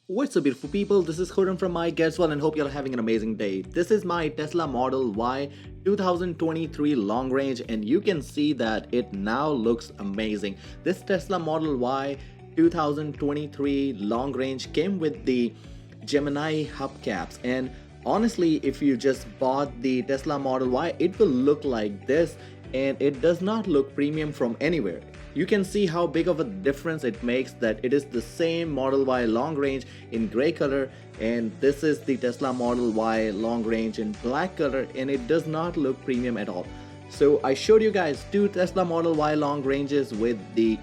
What's up, beautiful people? This is Khurram from My Guesswell and hope you're having an amazing day. This is my Tesla Model Y 2023 long range, and you can see that it now looks amazing. This Tesla Model Y 2023 long range came with the Gemini hubcaps, and honestly, if you just bought the Tesla Model Y, it will look like this, and it does not look premium from anywhere. You can see how big of a difference it makes that it is the same Model Y long range in gray color, and this is the Tesla Model Y long range in black color, and it does not look premium at all. So I showed you guys two Tesla Model Y long ranges with the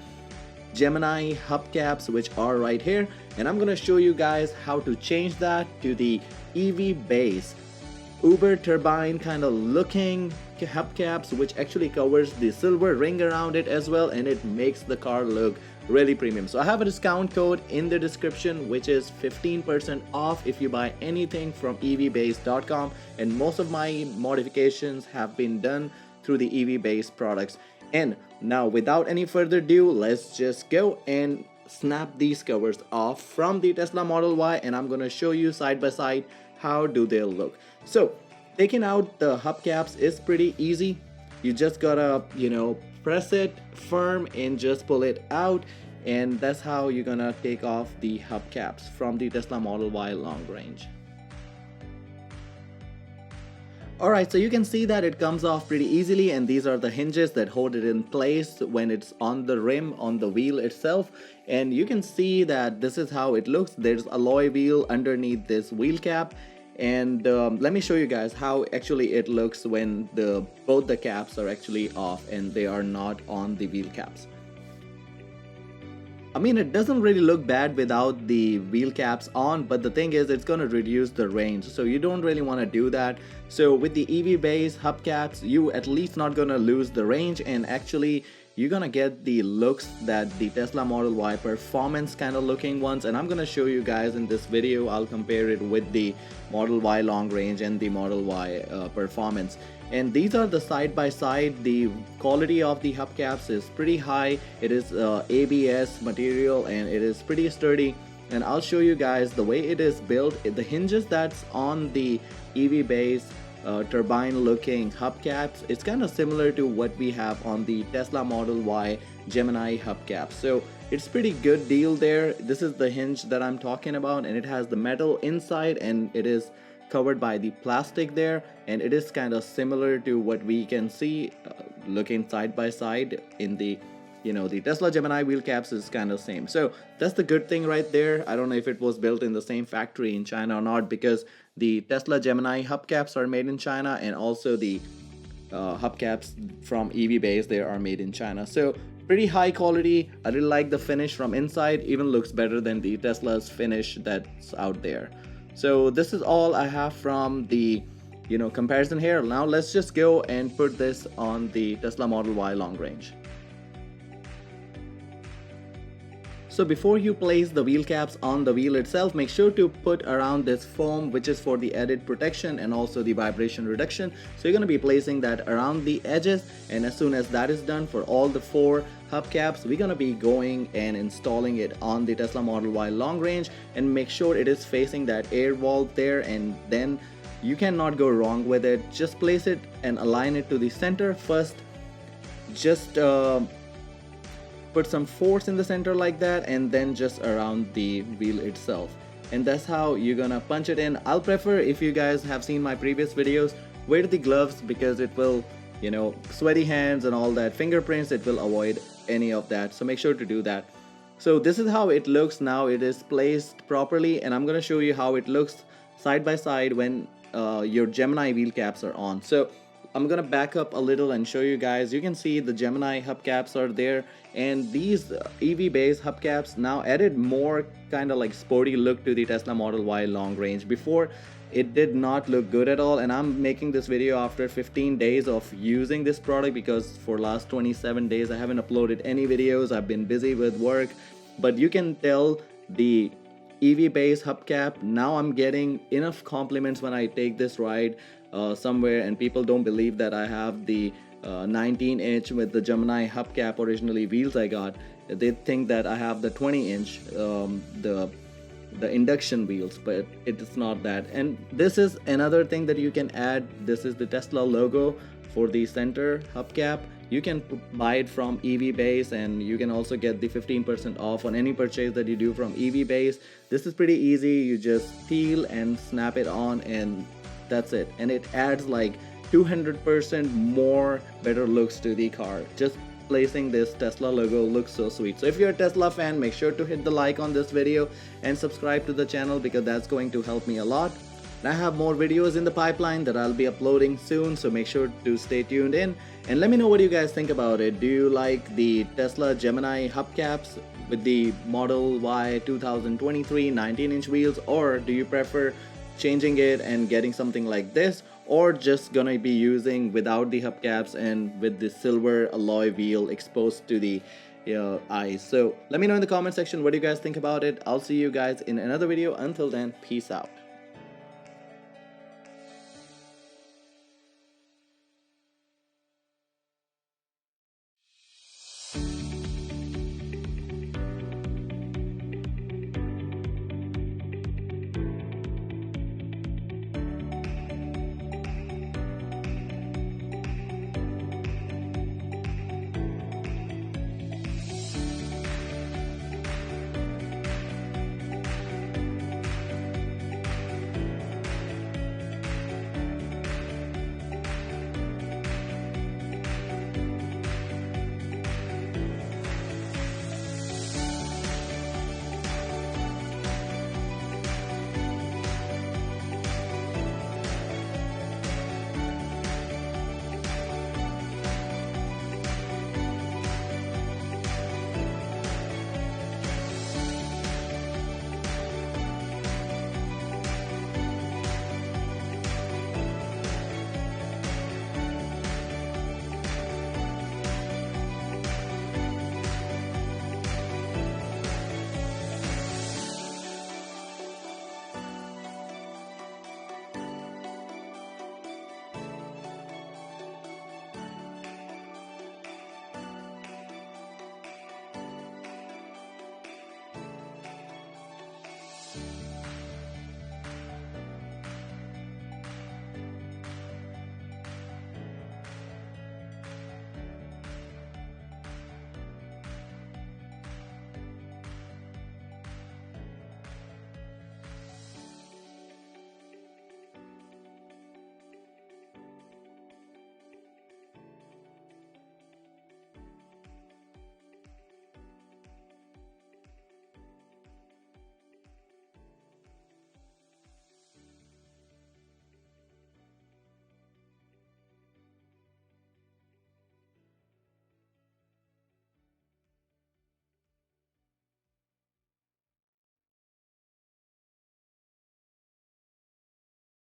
Gemini hubcaps, which are right here, and I'm gonna show you guys how to change that to the EVBASE Uber turbine kind of looking hubcaps, which actually covers the silver ring around it as well, and it makes the car look really premium. So I have a discount code in the description, which is 15% off if you buy anything from evbase.com, and most of my modifications have been done through the EVBASE products. And now, without any further ado, let's just go and snap these covers off from the Tesla Model Y, and I'm gonna show you side by side how do they look. So taking out the hubcaps is pretty easy. You just gotta, press it firm and just pull it out, and that's how you're gonna take off the hubcaps from the Tesla Model Y long range. Alright, so you can see that it comes off pretty easily, and these are the hinges that hold it in place when it's on the rim, on the wheel itself. And you can see that this is how it looks. There's alloy wheel underneath this wheel cap, and let me show you guys how actually it looks when both the caps are actually off and they are not on the wheel caps. I mean, it doesn't really look bad without the wheel caps on, but the thing is it's going to reduce the range, so you don't really want to do that. So with the EVBASE hubcaps, you at least not going to lose the range, and actually you're gonna get the looks that the Tesla Model Y performance kind of looking ones, and I'm gonna show you guys in this video. I'll compare it with the Model Y long range and the Model Y performance, and these are the side by side. The quality of the hubcaps is pretty high. It is ABS material and it is pretty sturdy, and I'll show you guys the way it is built. The hinges that's on the EVBASE turbine looking hubcaps, it's kind of similar to what we have on the Tesla Model Y Gemini hubcaps, so it's pretty good deal there. This is the hinge that I'm talking about, and it has the metal inside and it is covered by the plastic there, and it is kind of similar to what we can see looking side by side in the the Tesla Gemini wheel caps is kind of same. So that's the good thing right there. I don't know if it was built in the same factory in China or not, because the Tesla Gemini hubcaps are made in China, and also the hubcaps from EVBASE, they are made in China. So pretty high quality. I really like the finish from inside, even looks better than the Tesla's finish that's out there. So this is all I have from the comparison here. Now let's just go and put this on the Tesla Model Y long range. So before you place the wheel caps on the wheel itself, make sure to put around this foam, which is for the added protection and also the vibration reduction. So you're going to be placing that around the edges, and as soon as that is done for all the 4 hubcaps, we're going to be going and installing it on the Tesla Model Y long range, and make sure it is facing that air valve there, and then you cannot go wrong with it. Just place it and align it to the center first. Just put some force in the center like that, and then just around the wheel itself, and that's how you're gonna punch it in. I'll prefer, if you guys have seen my previous videos, wear the gloves, because it will sweaty hands and all that, fingerprints, it will avoid any of that, so make sure to do that. So this is how it looks now. It is placed properly, and I'm gonna show you how it looks side by side when your Gemini wheel caps are on. So I'm gonna back up a little and show you guys. You can see the Gemini hubcaps are there, and these EVBASE hubcaps now added more kind of like sporty look to the Tesla Model Y long range. Before, it did not look good at all, and I'm making this video after 15 days of using this product, because for last 27 days I haven't uploaded any videos. I've been busy with work, but you can tell the EVBASE hubcap, now I'm getting enough compliments when I take this ride somewhere, and people don't believe that I have the 19-inch with the Gemini hubcap originally wheels I got. They think that I have the 20-inch, the the induction wheels, but it is not that. And this is another thing that you can add. This is the Tesla logo for the center hubcap. You can buy it from EVBASE, and you can also get the 15% off on any purchase that you do from EVBASE. This is pretty easy. You just peel and snap it on, and that's it. And it adds like 200% more better looks to the car. Just placing this Tesla logo looks so sweet. So if you're a Tesla fan, make sure to hit the like on this video and subscribe to the channel, because that's going to help me a lot. And I have more videos in the pipeline that I'll be uploading soon, so make sure to stay tuned in and let me know what you guys think about it. Do you like the Tesla Gemini hubcaps with the Model Y 2023 19-inch wheels, or do you prefer changing it and getting something like this, or just gonna be using without the hubcaps and with the silver alloy wheel exposed to the eyes? So let me know in the comment section what you guys think about it. I'll see you guys in another video. Until then, peace out.